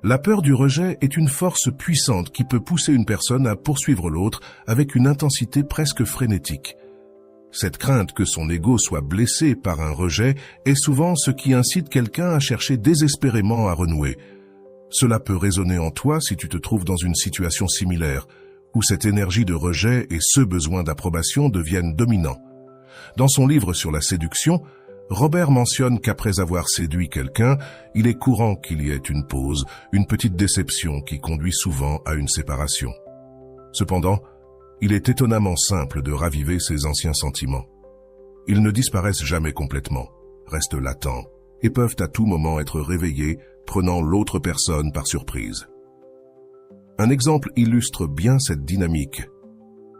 La peur du rejet est une force puissante qui peut pousser une personne à poursuivre l'autre avec une intensité presque frénétique. Cette crainte que son ego soit blessé par un rejet est souvent ce qui incite quelqu'un à chercher désespérément à renouer. Cela peut résonner en toi si tu te trouves dans une situation similaire, où cette énergie de rejet et ce besoin d'approbation deviennent dominants. Dans son livre sur la séduction, Robert mentionne qu'après avoir séduit quelqu'un, il est courant qu'il y ait une pause, une petite déception qui conduit souvent à une séparation. Cependant, il est étonnamment simple de raviver ces anciens sentiments. Ils ne disparaissent jamais complètement, restent latents et peuvent à tout moment être réveillés, prenant l'autre personne par surprise. Un exemple illustre bien cette dynamique.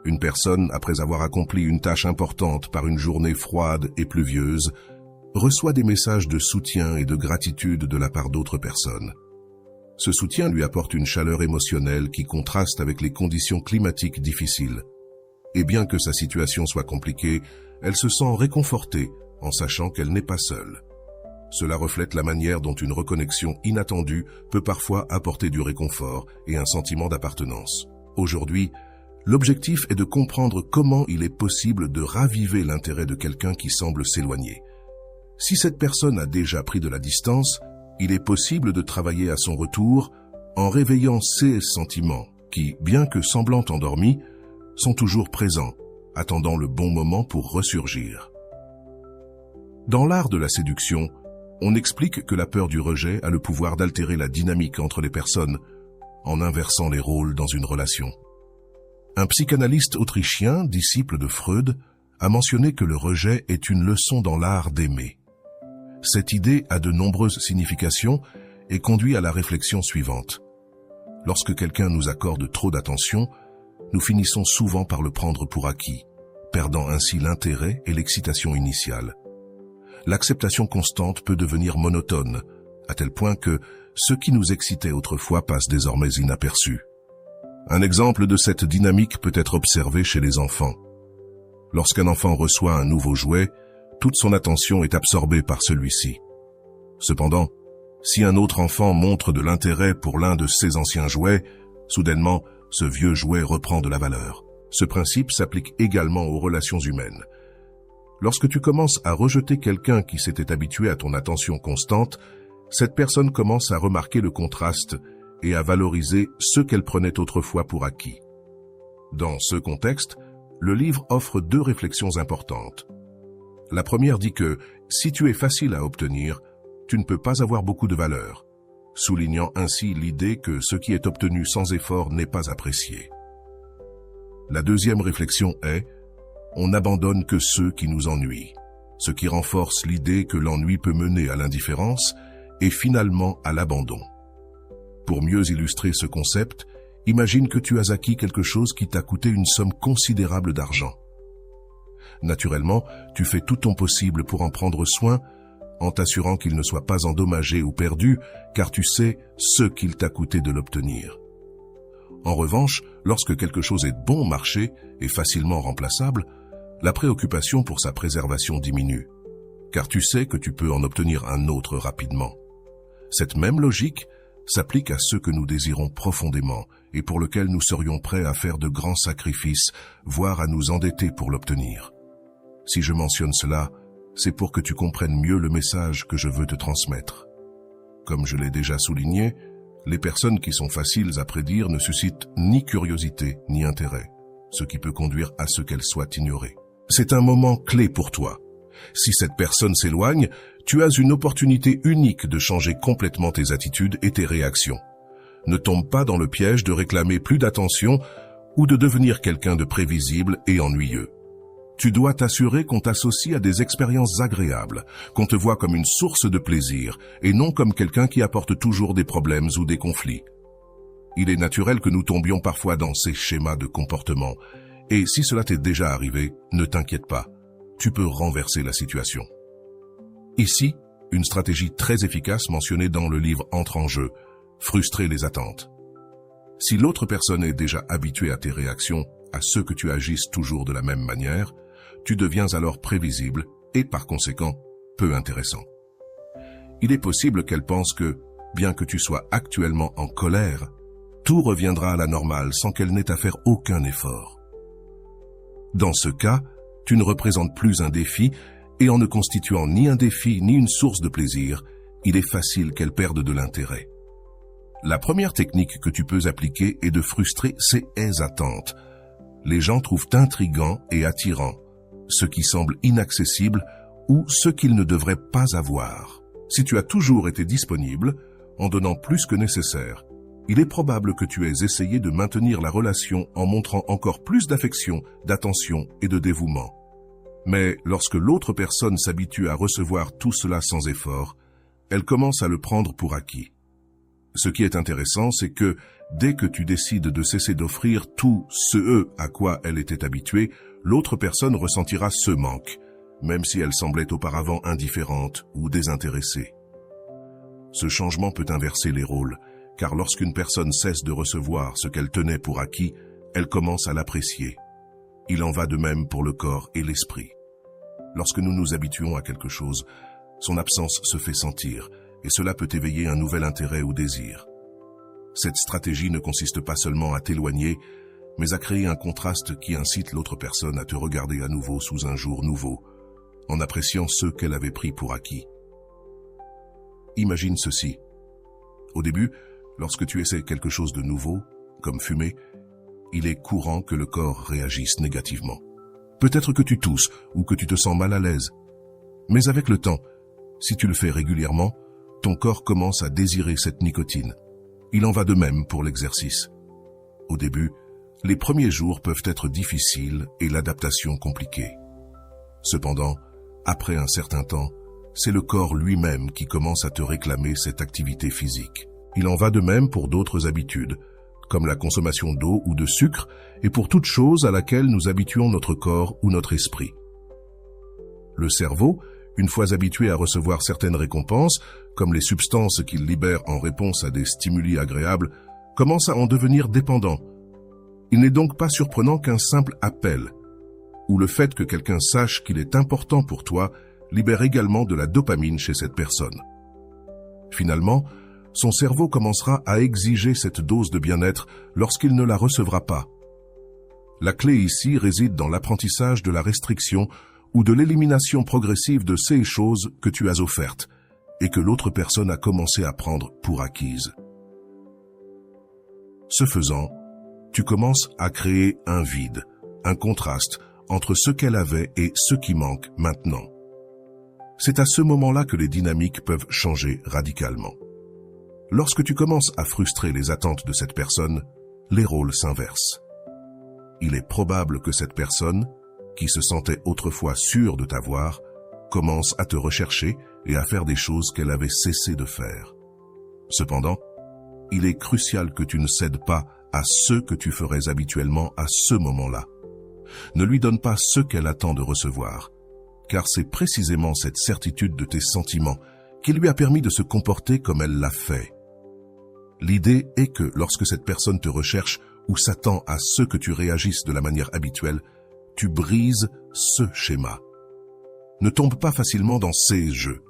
Une personne, après avoir accompli une tâche importante par une journée froide et pluvieuse, reçoit des messages de soutien et de gratitude de la part d'autres personnes. Ce soutien lui apporte une chaleur émotionnelle qui contraste avec les conditions climatiques difficiles. Et bien que sa situation soit compliquée, elle se sent réconfortée en sachant qu'elle n'est pas seule. Cela reflète la manière dont une reconnexion inattendue peut parfois apporter du réconfort et un sentiment d'appartenance. Aujourd'hui, l'objectif est de comprendre comment il est possible de raviver l'intérêt de quelqu'un qui semble s'éloigner. Si cette personne a déjà pris de la distance, il est possible de travailler à son retour en réveillant ces sentiments qui, bien que semblant endormis, sont toujours présents, attendant le bon moment pour ressurgir. Dans l'art de la séduction, on explique que la peur du rejet a le pouvoir d'altérer la dynamique entre les personnes en inversant les rôles dans une relation. Un psychanalyste autrichien, disciple de Freud, a mentionné que le rejet est une leçon dans l'art d'aimer. Cette idée a de nombreuses significations et conduit à la réflexion suivante. Lorsque quelqu'un nous accorde trop d'attention, nous finissons souvent par le prendre pour acquis, perdant ainsi l'intérêt et l'excitation initiale. L'acceptation constante peut devenir monotone, à tel point que ce qui nous excitait autrefois passe désormais inaperçu. Un exemple de cette dynamique peut être observé chez les enfants. Lorsqu'un enfant reçoit un nouveau jouet, toute son attention est absorbée par celui-ci. Cependant, si un autre enfant montre de l'intérêt pour l'un de ses anciens jouets, soudainement, ce vieux jouet reprend de la valeur. Ce principe s'applique également aux relations humaines. Lorsque tu commences à rejeter quelqu'un qui s'était habitué à ton attention constante, cette personne commence à remarquer le contraste et à valoriser ce qu'elle prenait autrefois pour acquis. Dans ce contexte, le livre offre deux réflexions importantes. La première dit que, si tu es facile à obtenir, tu ne peux pas avoir beaucoup de valeur, soulignant ainsi l'idée que ce qui est obtenu sans effort n'est pas apprécié. La deuxième réflexion est « on n'abandonne que ceux qui nous ennuient », ce qui renforce l'idée que l'ennui peut mener à l'indifférence et finalement à l'abandon. Pour mieux illustrer ce concept, imagine que tu as acquis quelque chose qui t'a coûté une somme considérable d'argent. Naturellement, tu fais tout ton possible pour en prendre soin, en t'assurant qu'il ne soit pas endommagé ou perdu, car tu sais ce qu'il t'a coûté de l'obtenir. En revanche, lorsque quelque chose est bon marché et facilement remplaçable, la préoccupation pour sa préservation diminue, car tu sais que tu peux en obtenir un autre rapidement. Cette même logique s'applique à ce que nous désirons profondément et pour lequel nous serions prêts à faire de grands sacrifices, voire à nous endetter pour l'obtenir. Si je mentionne cela, c'est pour que tu comprennes mieux le message que je veux te transmettre. Comme je l'ai déjà souligné, les personnes qui sont faciles à prédire ne suscitent ni curiosité ni intérêt, ce qui peut conduire à ce qu'elles soient ignorées. C'est un moment clé pour toi. Si cette personne s'éloigne, tu as une opportunité unique de changer complètement tes attitudes et tes réactions. Ne tombe pas dans le piège de réclamer plus d'attention ou de devenir quelqu'un de prévisible et ennuyeux. Tu dois t'assurer qu'on t'associe à des expériences agréables, qu'on te voit comme une source de plaisir et non comme quelqu'un qui apporte toujours des problèmes ou des conflits. Il est naturel que nous tombions parfois dans ces schémas de comportement. Et si cela t'est déjà arrivé, ne t'inquiète pas, tu peux renverser la situation. Ici, une stratégie très efficace mentionnée dans le livre entre en jeu, frustrer les attentes. Si l'autre personne est déjà habituée à tes réactions, à ce que tu agisses toujours de la même manière, tu deviens alors prévisible et par conséquent peu intéressant. Il est possible qu'elle pense que bien que tu sois actuellement en colère, tout reviendra à la normale sans qu'elle n'ait à faire aucun effort. Dans ce cas, tu ne représentes plus un défi, et en ne constituant ni un défi ni une source de plaisir, il est facile qu'elle perde de l'intérêt. La première technique que tu peux appliquer est de frustrer ces attentes. Les gens trouvent intrigant et attirant ce qui semble inaccessible ou ce qu'ils ne devraient pas avoir. Si tu as toujours été disponible, en donnant plus que nécessaire, il est probable que tu aies essayé de maintenir la relation en montrant encore plus d'affection, d'attention et de dévouement. Mais lorsque l'autre personne s'habitue à recevoir tout cela sans effort, elle commence à le prendre pour acquis. Ce qui est intéressant, c'est que dès que tu décides de cesser d'offrir tout ce à quoi elle était habituée, l'autre personne ressentira ce manque, même si elle semblait auparavant indifférente ou désintéressée. Ce changement peut inverser les rôles, car lorsqu'une personne cesse de recevoir ce qu'elle tenait pour acquis, elle commence à l'apprécier. Il en va de même pour le corps et l'esprit. Lorsque nous nous habituons à quelque chose, son absence se fait sentir, et cela peut éveiller un nouvel intérêt ou désir. Cette stratégie ne consiste pas seulement à t'éloigner, mais à créer un contraste qui incite l'autre personne à te regarder à nouveau sous un jour nouveau, en appréciant ceux qu'elle avait pris pour acquis. Imagine ceci. Au début, lorsque tu essaies quelque chose de nouveau, comme fumer, il est courant que le corps réagisse négativement. Peut-être que tu tousses ou que tu te sens mal à l'aise. Mais avec le temps, si tu le fais régulièrement, ton corps commence à désirer cette nicotine. Il en va de même pour l'exercice. Au début, les premiers jours peuvent être difficiles et l'adaptation compliquée. Cependant, après un certain temps, c'est le corps lui-même qui commence à te réclamer cette activité physique. Il en va de même pour d'autres habitudes, comme la consommation d'eau ou de sucre, et pour toute chose à laquelle nous habituons notre corps ou notre esprit. Le cerveau, une fois habitué à recevoir certaines récompenses, comme les substances qu'il libère en réponse à des stimuli agréables, commence à en devenir dépendant. Il n'est donc pas surprenant qu'un simple appel, ou le fait que quelqu'un sache qu'il est important pour toi, libère également de la dopamine chez cette personne. Finalement, son cerveau commencera à exiger cette dose de bien-être lorsqu'il ne la recevra pas. La clé ici réside dans l'apprentissage de la restriction ou de l'élimination progressive de ces choses que tu as offertes et que l'autre personne a commencé à prendre pour acquises. Ce faisant, tu commences à créer un vide, un contraste entre ce qu'elle avait et ce qui manque maintenant. C'est à ce moment-là que les dynamiques peuvent changer radicalement. Lorsque tu commences à frustrer les attentes de cette personne, les rôles s'inversent. Il est probable que cette personne, qui se sentait autrefois sûre de t'avoir, commence à te rechercher et à faire des choses qu'elle avait cessé de faire. Cependant, il est crucial que tu ne cèdes pas à ce que tu ferais habituellement à ce moment-là. Ne lui donne pas ce qu'elle attend de recevoir, car c'est précisément cette certitude de tes sentiments qui lui a permis de se comporter comme elle l'a fait. L'idée est que lorsque cette personne te recherche ou s'attend à ce que tu réagisses de la manière habituelle, tu brises ce schéma. Ne tombe pas facilement dans ces jeux.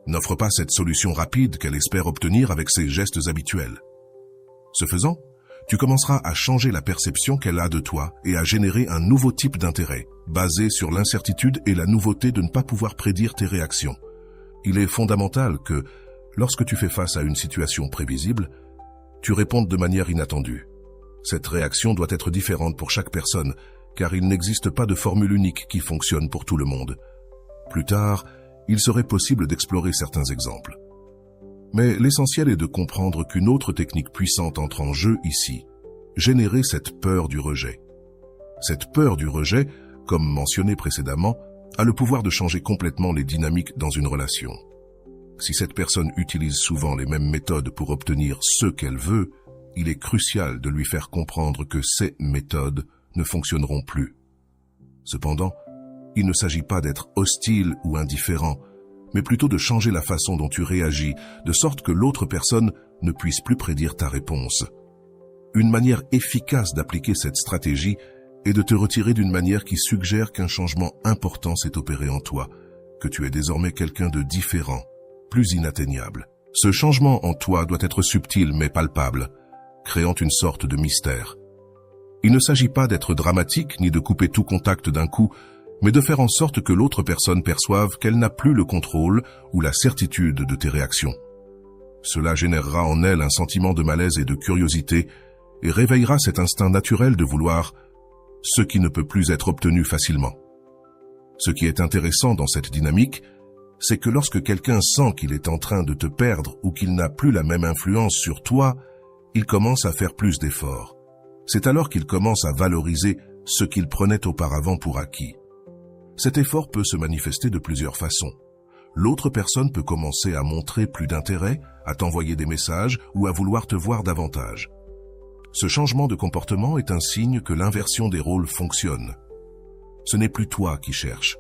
N'offre pas cette solution rapide qu'elle espère obtenir avec ses gestes habituels. Ce faisant, tu commenceras à changer la perception qu'elle a de toi et à générer un nouveau type d'intérêt, basé sur l'incertitude et la nouveauté de ne pas pouvoir prédire tes réactions. Il est fondamental que, lorsque tu fais face à une situation prévisible, tu répondes de manière inattendue. Cette réaction doit être différente pour chaque personne, car il n'existe pas de formule unique qui fonctionne pour tout le monde. Plus tard, il serait possible d'explorer certains exemples. Mais l'essentiel est de comprendre qu'une autre technique puissante entre en jeu ici, générer cette peur du rejet. Cette peur du rejet, comme mentionné précédemment, a le pouvoir de changer complètement les dynamiques dans une relation. Si cette personne utilise souvent les mêmes méthodes pour obtenir ce qu'elle veut, il est crucial de lui faire comprendre que ces méthodes ne fonctionneront plus. Cependant, il ne s'agit pas d'être hostile ou indifférent, mais plutôt de changer la façon dont tu réagis, de sorte que l'autre personne ne puisse plus prédire ta réponse. Une manière efficace d'appliquer cette stratégie est de te retirer d'une manière qui suggère qu'un changement important s'est opéré en toi, que tu es désormais quelqu'un de différent, plus inatteignable. Ce changement en toi doit être subtil mais palpable, créant une sorte de mystère. Il ne s'agit pas d'être dramatique ni de couper tout contact d'un coup, mais de faire en sorte que l'autre personne perçoive qu'elle n'a plus le contrôle ou la certitude de tes réactions. Cela générera en elle un sentiment de malaise et de curiosité et réveillera cet instinct naturel de vouloir ce qui ne peut plus être obtenu facilement. Ce qui est intéressant dans cette dynamique, c'est que lorsque quelqu'un sent qu'il est en train de te perdre ou qu'il n'a plus la même influence sur toi, il commence à faire plus d'efforts. C'est alors qu'il commence à valoriser ce qu'il prenait auparavant pour acquis. Cet effort peut se manifester de plusieurs façons. L'autre personne peut commencer à montrer plus d'intérêt, à t'envoyer des messages ou à vouloir te voir davantage. Ce changement de comportement est un signe que l'inversion des rôles fonctionne. Ce n'est plus toi qui cherches,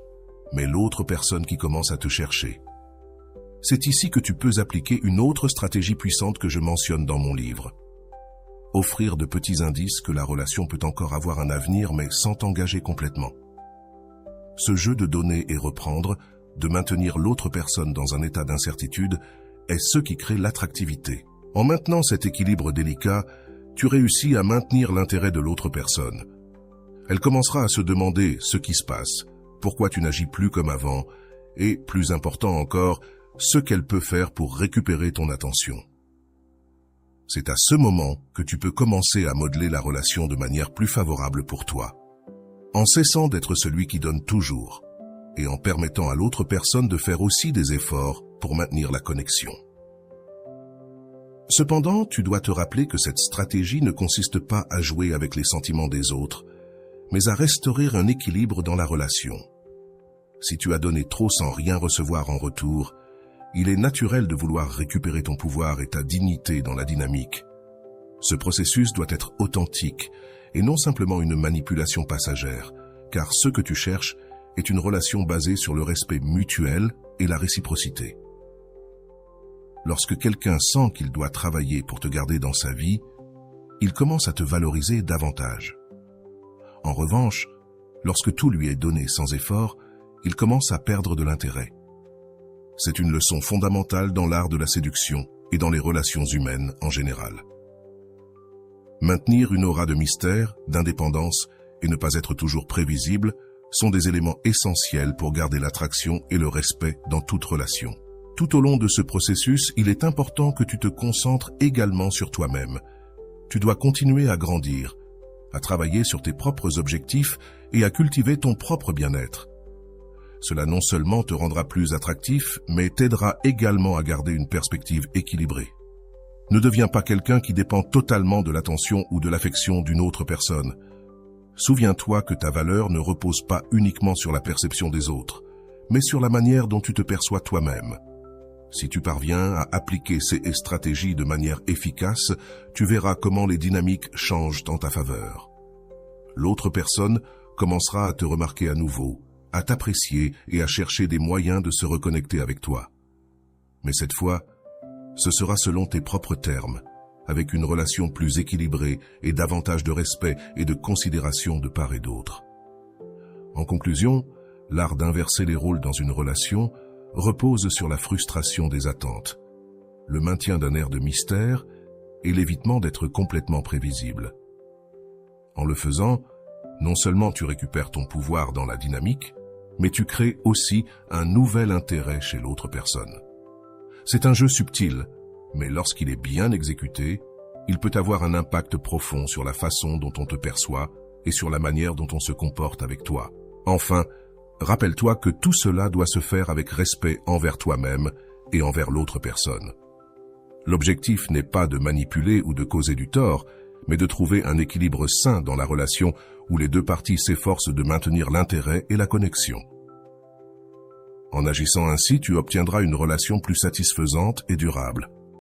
mais l'autre personne qui commence à te chercher. C'est ici que tu peux appliquer une autre stratégie puissante que je mentionne dans mon livre. Offrir de petits indices que la relation peut encore avoir un avenir mais sans t'engager complètement. Ce jeu de donner et reprendre, de maintenir l'autre personne dans un état d'incertitude, est ce qui crée l'attractivité. En maintenant cet équilibre délicat, tu réussis à maintenir l'intérêt de l'autre personne. Elle commencera à se demander ce qui se passe, pourquoi tu n'agis plus comme avant, et, plus important encore, ce qu'elle peut faire pour récupérer ton attention. C'est à ce moment que tu peux commencer à modeler la relation de manière plus favorable pour toi, en cessant d'être celui qui donne toujours, et en permettant à l'autre personne de faire aussi des efforts pour maintenir la connexion. Cependant, tu dois te rappeler que cette stratégie ne consiste pas à jouer avec les sentiments des autres, mais à restaurer un équilibre dans la relation. Si tu as donné trop sans rien recevoir en retour, il est naturel de vouloir récupérer ton pouvoir et ta dignité dans la dynamique. Ce processus doit être authentique et non simplement une manipulation passagère, car ce que tu cherches est une relation basée sur le respect mutuel et la réciprocité. Lorsque quelqu'un sent qu'il doit travailler pour te garder dans sa vie, il commence à te valoriser davantage. En revanche, lorsque tout lui est donné sans effort, il commence à perdre de l'intérêt. C'est une leçon fondamentale dans l'art de la séduction et dans les relations humaines en général. Maintenir une aura de mystère, d'indépendance et ne pas être toujours prévisible sont des éléments essentiels pour garder l'attraction et le respect dans toute relation. Tout au long de ce processus, il est important que tu te concentres également sur toi-même. Tu dois continuer à grandir, à travailler sur tes propres objectifs et à cultiver ton propre bien-être. Cela non seulement te rendra plus attractif, mais t'aidera également à garder une perspective équilibrée. Ne deviens pas quelqu'un qui dépend totalement de l'attention ou de l'affection d'une autre personne. Souviens-toi que ta valeur ne repose pas uniquement sur la perception des autres, mais sur la manière dont tu te perçois toi-même. Si tu parviens à appliquer ces stratégies de manière efficace, tu verras comment les dynamiques changent en ta faveur. L'autre personne commencera à te remarquer à nouveau, à t'apprécier et à chercher des moyens de se reconnecter avec toi. Mais cette fois, ce sera selon tes propres termes, avec une relation plus équilibrée et davantage de respect et de considération de part et d'autre. En conclusion, l'art d'inverser les rôles dans une relation repose sur la frustration des attentes, le maintien d'un air de mystère et l'évitement d'être complètement prévisible. En le faisant, non seulement tu récupères ton pouvoir dans la dynamique, mais tu crées aussi un nouvel intérêt chez l'autre personne. C'est un jeu subtil, mais lorsqu'il est bien exécuté, il peut avoir un impact profond sur la façon dont on te perçoit et sur la manière dont on se comporte avec toi. Enfin, rappelle-toi que tout cela doit se faire avec respect envers toi-même et envers l'autre personne. L'objectif n'est pas de manipuler ou de causer du tort, mais de trouver un équilibre sain dans la relation où les deux parties s'efforcent de maintenir l'intérêt et la connexion. En agissant ainsi, tu obtiendras une relation plus satisfaisante et durable.